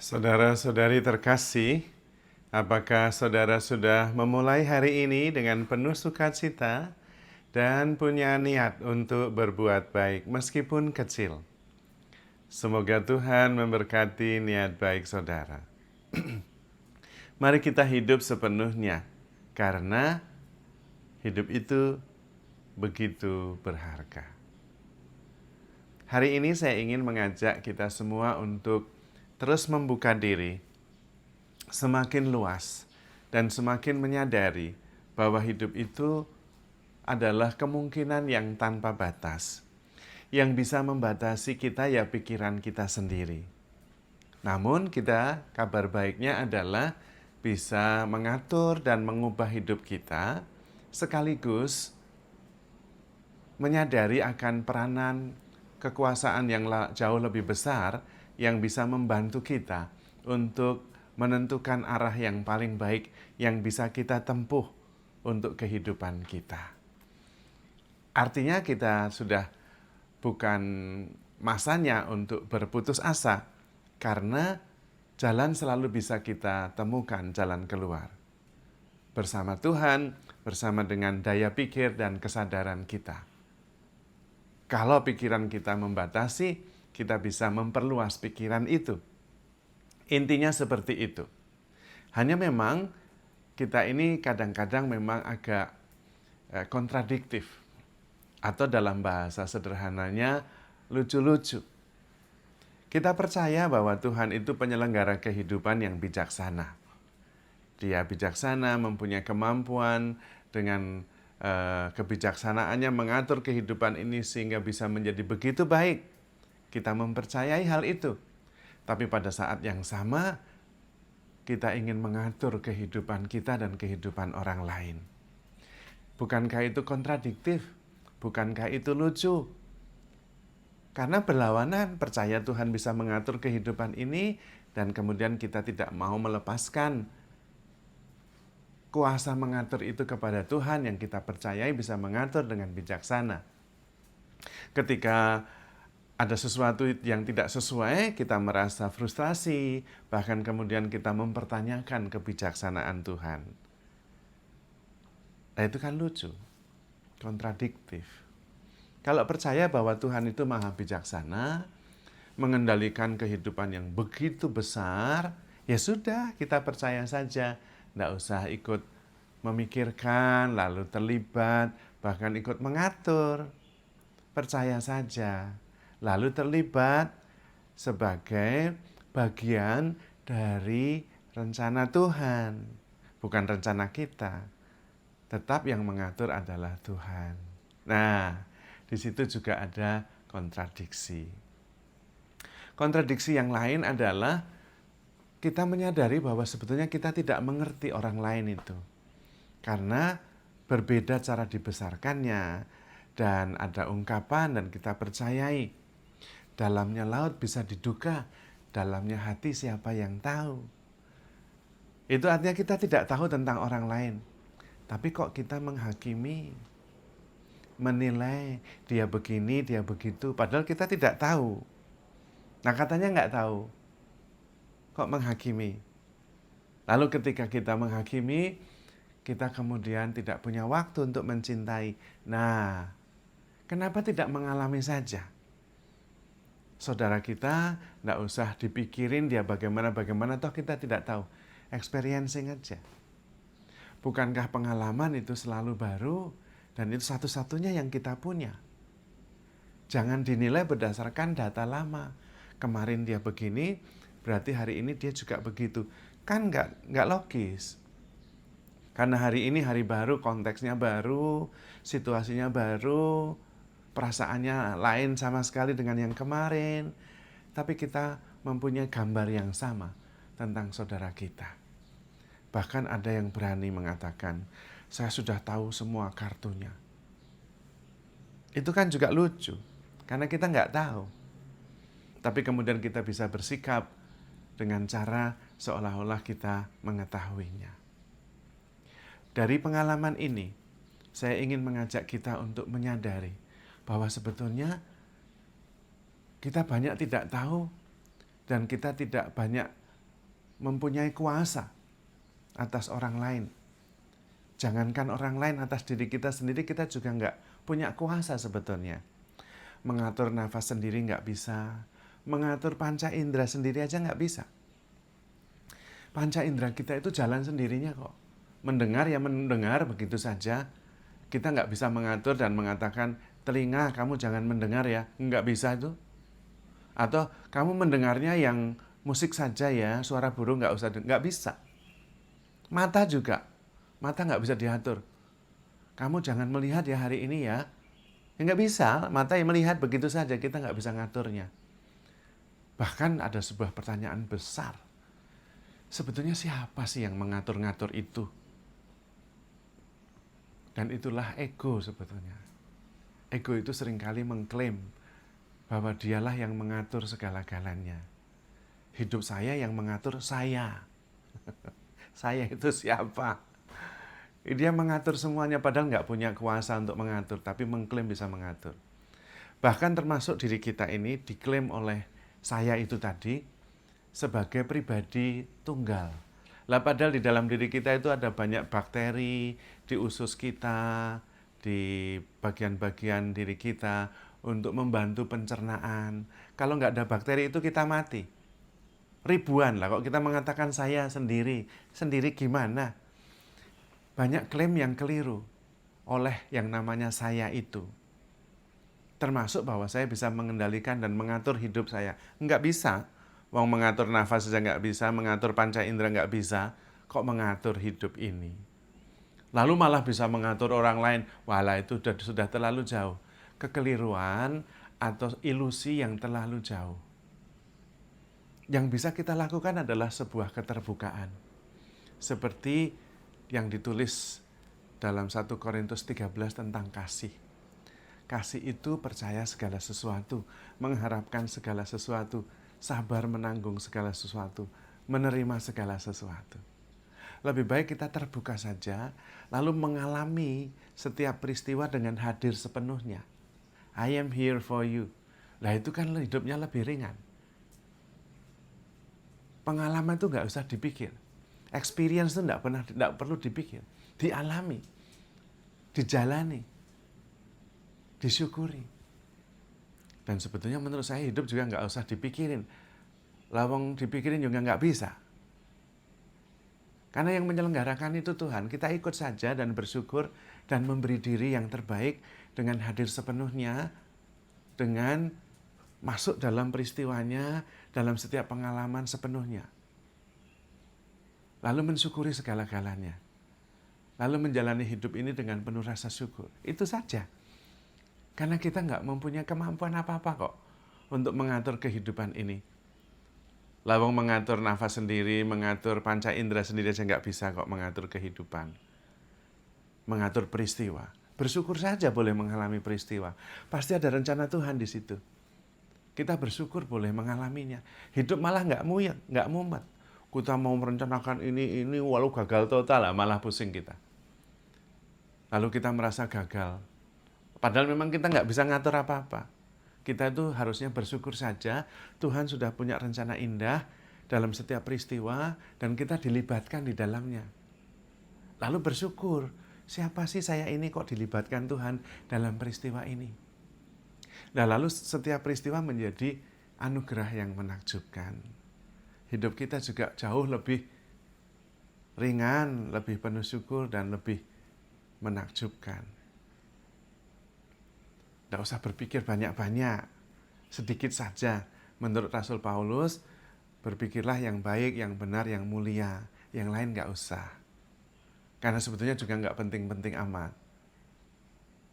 Saudara-saudari terkasih, apakah saudara sudah memulai hari ini dengan penuh sukacita dan punya niat untuk berbuat baik meskipun kecil? Semoga Tuhan memberkati niat baik saudara. Mari kita hidup sepenuhnya, karena hidup itu begitu berharga. Hari ini saya ingin mengajak kita semua untuk terus membuka diri semakin luas dan semakin menyadari bahwa hidup itu adalah kemungkinan yang tanpa batas. Yang bisa membatasi kita ya pikiran kita sendiri. Namun kabar baiknya adalah bisa mengatur dan mengubah hidup kita sekaligus menyadari akan peranan kekuasaan yang jauh lebih besar yang bisa membantu kita untuk menentukan arah yang paling baik yang bisa kita tempuh untuk kehidupan kita. Artinya kita sudah bukan masanya untuk berputus asa, karena jalan selalu bisa kita temukan jalan keluar. Bersama Tuhan, bersama dengan daya pikir dan kesadaran kita. Kalau pikiran kita membatasi, kita bisa memperluas pikiran itu. Intinya seperti itu. Hanya memang kita ini kadang-kadang memang agak kontradiktif. Atau dalam bahasa sederhananya, lucu-lucu. Kita percaya bahwa Tuhan itu penyelenggara kehidupan yang bijaksana. Dia bijaksana, mempunyai kemampuan dengan kebijaksanaannya mengatur kehidupan ini sehingga bisa menjadi begitu baik. Kita mempercayai hal itu. Tapi pada saat yang sama, kita ingin mengatur kehidupan kita dan kehidupan orang lain. Bukankah itu kontradiktif? Bukankah itu lucu? Karena berlawanan, percaya Tuhan bisa mengatur kehidupan ini dan kemudian kita tidak mau melepaskan kuasa mengatur itu kepada Tuhan yang kita percayai bisa mengatur dengan bijaksana. Ketika ada sesuatu yang tidak sesuai, kita merasa frustrasi, bahkan kemudian kita mempertanyakan kebijaksanaan Tuhan. Nah, itu kan lucu, kontradiktif. Kalau percaya bahwa Tuhan itu maha bijaksana, mengendalikan kehidupan yang begitu besar, ya sudah, kita percaya saja. Tidak usah ikut memikirkan, lalu terlibat, bahkan ikut mengatur. Percaya saja, lalu terlibat sebagai bagian dari rencana Tuhan. Bukan rencana kita, tetap yang mengatur adalah Tuhan. Nah, di situ juga ada kontradiksi. Kontradiksi yang lain adalah kita menyadari bahwa sebetulnya kita tidak mengerti orang lain itu. Karena berbeda cara dibesarkannya, dan ada ungkapan dan kita percayai. Dalamnya laut bisa diduga, dalamnya hati siapa yang tahu. Itu artinya kita tidak tahu tentang orang lain. Tapi kok kita menghakimi, menilai dia begini, dia begitu, padahal kita tidak tahu. Nah, katanya nggak tahu, kok menghakimi? Lalu ketika kita menghakimi, kita kemudian tidak punya waktu untuk mencintai. Nah, kenapa tidak mengalami saja? Saudara kita tidak usah dipikirin dia bagaimana, toh kita tidak tahu. Experiencing aja. Bukankah pengalaman itu selalu baru dan itu satu-satunya yang kita punya? Jangan dinilai berdasarkan data lama. Kemarin dia begini, berarti hari ini dia juga begitu. Kan nggak logis. Karena hari ini hari baru, konteksnya baru, situasinya baru, perasaannya lain sama sekali dengan yang kemarin. Tapi kita mempunyai gambar yang sama tentang saudara kita. Bahkan ada yang berani mengatakan, saya sudah tahu semua kartunya. Itu kan juga lucu, karena kita nggak tahu. Tapi kemudian kita bisa bersikap dengan cara seolah-olah kita mengetahuinya. Dari pengalaman ini, saya ingin mengajak kita untuk menyadari bahwa sebetulnya kita banyak tidak tahu dan kita tidak banyak mempunyai kuasa atas orang lain. Jangankan orang lain, atas diri kita sendiri kita juga nggak punya kuasa sebetulnya. Mengatur nafas sendiri nggak bisa, mengatur panca indera sendiri aja nggak bisa. Panca indera kita itu jalan sendirinya kok. Mendengar ya mendengar begitu saja. Kita nggak bisa mengatur dan mengatakan, telinga kamu jangan mendengar ya, nggak bisa itu. Atau kamu mendengarnya yang musik saja ya, suara burung nggak bisa. Mata juga, mata nggak bisa diatur. Kamu jangan melihat ya hari ini ya, nggak bisa, mata yang melihat begitu saja, kita nggak bisa ngaturnya. Bahkan ada sebuah pertanyaan besar, sebetulnya siapa sih yang mengatur-ngatur itu? Dan itulah ego sebetulnya. Ego itu seringkali mengklaim bahwa dialah yang mengatur segala-galanya. Hidup saya yang mengatur saya. Saya itu siapa? Dia mengatur semuanya padahal nggak punya kuasa untuk mengatur, tapi mengklaim bisa mengatur. Bahkan termasuk diri kita ini diklaim oleh saya itu tadi sebagai pribadi tunggal. Lah padahal di dalam diri kita itu ada banyak bakteri di usus kita, di bagian-bagian diri kita untuk membantu pencernaan. Kalau nggak ada bakteri itu kita mati. Ribuan lah, kok kita mengatakan saya sendiri. Sendiri gimana? Banyak klaim yang keliru oleh yang namanya saya itu. Termasuk bahwa saya bisa mengendalikan dan mengatur hidup saya. Nggak bisa. Wong mengatur nafas saja nggak bisa, mengatur panca indera nggak bisa. Kok mengatur hidup ini? Lalu malah bisa mengatur orang lain. Walah itu sudah terlalu jauh. Kekeliruan atau ilusi yang terlalu jauh. Yang bisa kita lakukan adalah sebuah keterbukaan. Seperti yang ditulis dalam 1 Korintus 13 tentang kasih. Kasih itu percaya segala sesuatu, mengharapkan segala sesuatu, sabar menanggung segala sesuatu, menerima segala sesuatu. Lebih baik kita terbuka saja, lalu mengalami setiap peristiwa dengan hadir sepenuhnya. I am here for you. Lah itu kan hidupnya lebih ringan. Pengalaman itu nggak usah dipikir. Experience itu nggak perlu dipikir. Dialami, dijalani, disyukuri. Dan sebetulnya menurut saya hidup juga nggak usah dipikirin. Lawang dipikirin juga nggak bisa. Karena yang menyelenggarakan itu Tuhan, kita ikut saja dan bersyukur dan memberi diri yang terbaik dengan hadir sepenuhnya, dengan masuk dalam peristiwanya, dalam setiap pengalaman sepenuhnya. Lalu mensyukuri segala-galanya. Lalu menjalani hidup ini dengan penuh rasa syukur. Itu saja. Karena kita nggak mempunyai kemampuan apa-apa kok untuk mengatur kehidupan ini. Lawang mengatur nafas sendiri, mengatur panca indera sendiri aja nggak bisa kok mengatur kehidupan. Mengatur peristiwa. Bersyukur saja boleh mengalami peristiwa. Pasti ada rencana Tuhan di situ. Kita bersyukur boleh mengalaminya. Hidup malah nggak muyeng, nggak mumet. Kita mau merencanakan ini, walau gagal total lah, malah pusing kita. Lalu kita merasa gagal. Padahal memang kita nggak bisa ngatur apa-apa. Kita itu harusnya bersyukur saja, Tuhan sudah punya rencana indah dalam setiap peristiwa, dan kita dilibatkan di dalamnya. Lalu bersyukur, siapa sih saya ini kok dilibatkan Tuhan dalam peristiwa ini? Nah lalu setiap peristiwa menjadi anugerah yang menakjubkan. Hidup kita juga jauh lebih ringan, lebih penuh syukur, dan lebih menakjubkan. Tidak usah berpikir banyak-banyak, sedikit saja. Menurut Rasul Paulus, berpikirlah yang baik, yang benar, yang mulia. Yang lain nggak usah. Karena sebetulnya juga nggak penting-penting amat.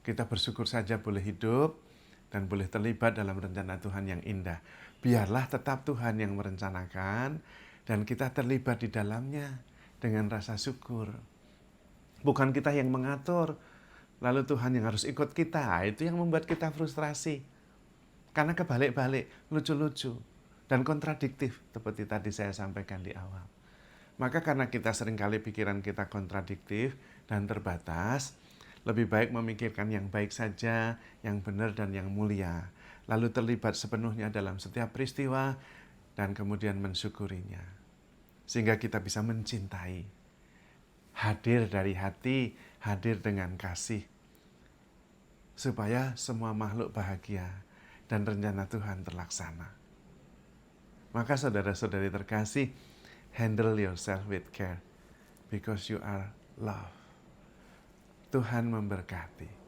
Kita bersyukur saja boleh hidup dan boleh terlibat dalam rencana Tuhan yang indah. Biarlah tetap Tuhan yang merencanakan dan kita terlibat di dalamnya dengan rasa syukur. Bukan kita yang mengatur, lalu Tuhan yang harus ikut kita. Itu yang membuat kita frustrasi. Karena kebalik-balik, lucu-lucu, dan kontradiktif seperti tadi saya sampaikan di awal. Maka karena kita seringkali pikiran kita kontradiktif dan terbatas, lebih baik memikirkan yang baik saja, yang benar dan yang mulia. Lalu terlibat sepenuhnya dalam setiap peristiwa dan kemudian mensyukurinya. sehingga kita bisa mencintai. Hadir dari hati, hadir dengan kasih, supaya semua makhluk bahagia dan rencana Tuhan terlaksana. Maka saudara-saudari terkasih, handle yourself with care, because you are love. Tuhan memberkati.